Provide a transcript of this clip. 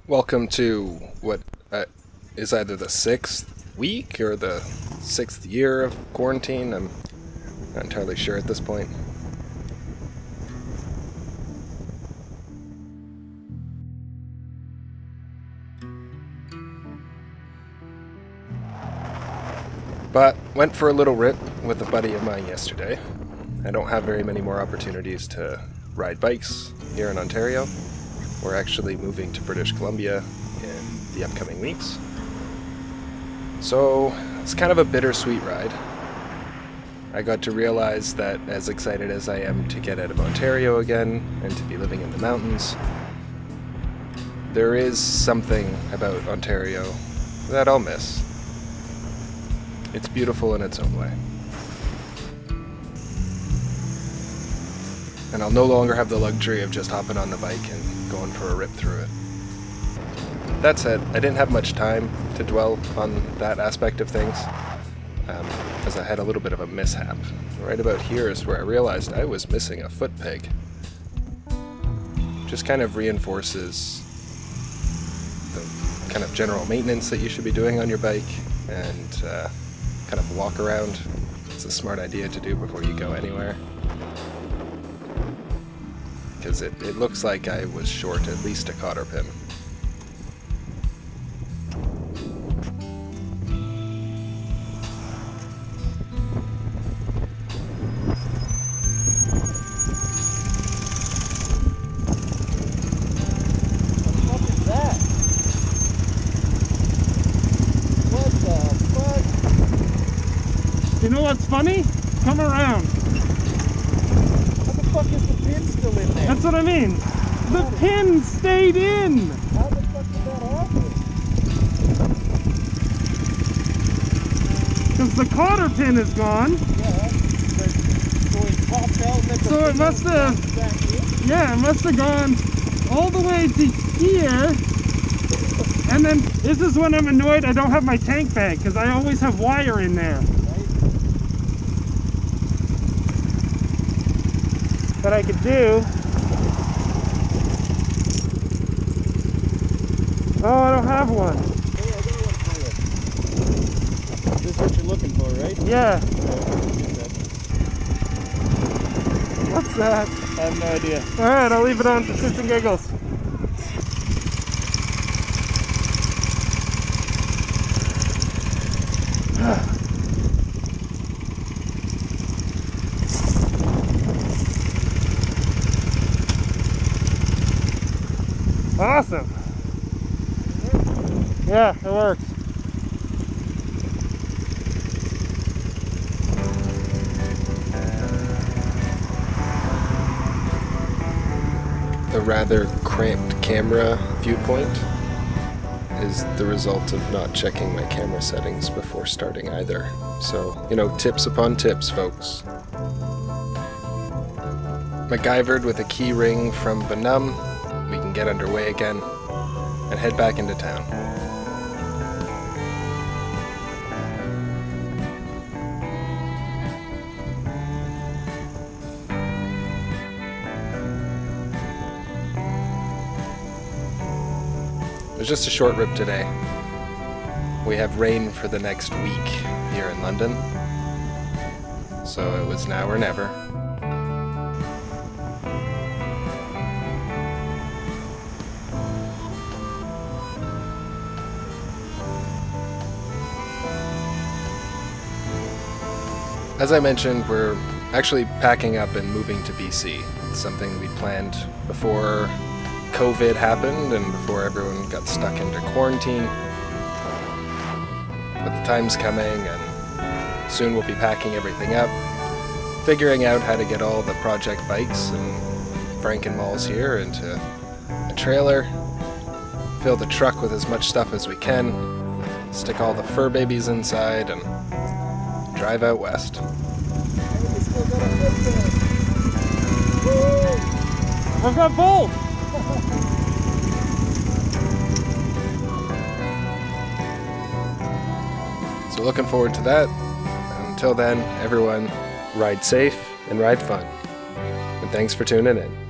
Welcome to what is either the 6th week or the 6th year of quarantine. I'm not entirely sure at this point. But went for a little rip with a buddy of mine yesterday. I don't have very many more opportunities to ride bikes here in Ontario. We're actually moving to British Columbia in the upcoming weeks. So it's kind of a bittersweet ride. I got to realize that as excited as I am to get out of Ontario again and to be living in the mountains, there is something about Ontario that I'll miss. It's beautiful in its own way. And I'll no longer have the luxury of just hopping on the bike and going for a rip through it. That said, I didn't have much time to dwell on that aspect of things, as I had a little bit of a mishap. Right about here is where I realized I was missing a foot peg. Just kind of reinforces the kind of general maintenance that you should be doing on your bike, and kind of walk around. It's a smart idea to do before you go anywhere. Because it looks like I was short at least a cotter pin. What is that? What the fuck? You know what's funny? Come around. How the fuck is the pin still in there? That's what I mean. The pin stayed in. How the fuck did that happen? Because the cotter pin is gone. Yeah. So it popped out and then So it must have, back in? yeah, it must have gone all the way to here. And then this is when I'm annoyed I don't have my tank bag, because I always have wire in there. That I could do. Oh, I don't have one. Hey, I got one for you. This is what you're looking for, right? Yeah. Yeah. What's that? I have no idea. Alright, I'll leave it on for shits and giggles. Awesome. Yeah, it works. The rather cramped camera viewpoint is the result of not checking my camera settings before starting either. So, tips upon tips, folks. MacGyvered with a key ring from Benum, we can get underway again and head back into town. It was just a short rip today. We have rain for the next week here in London, so it was now or never. As I mentioned, we're actually packing up and moving to BC. It's something we planned before COVID happened and before everyone got stuck into quarantine. But the time's coming, and soon we'll be packing everything up, figuring out how to get all the project bikes and Franken-Malls here into a trailer, fill the truck with as much stuff as we can, stick all the fur babies inside, and drive out west. I've got both! So looking forward to that. Until then, everyone, ride safe and ride fun. And thanks for tuning in.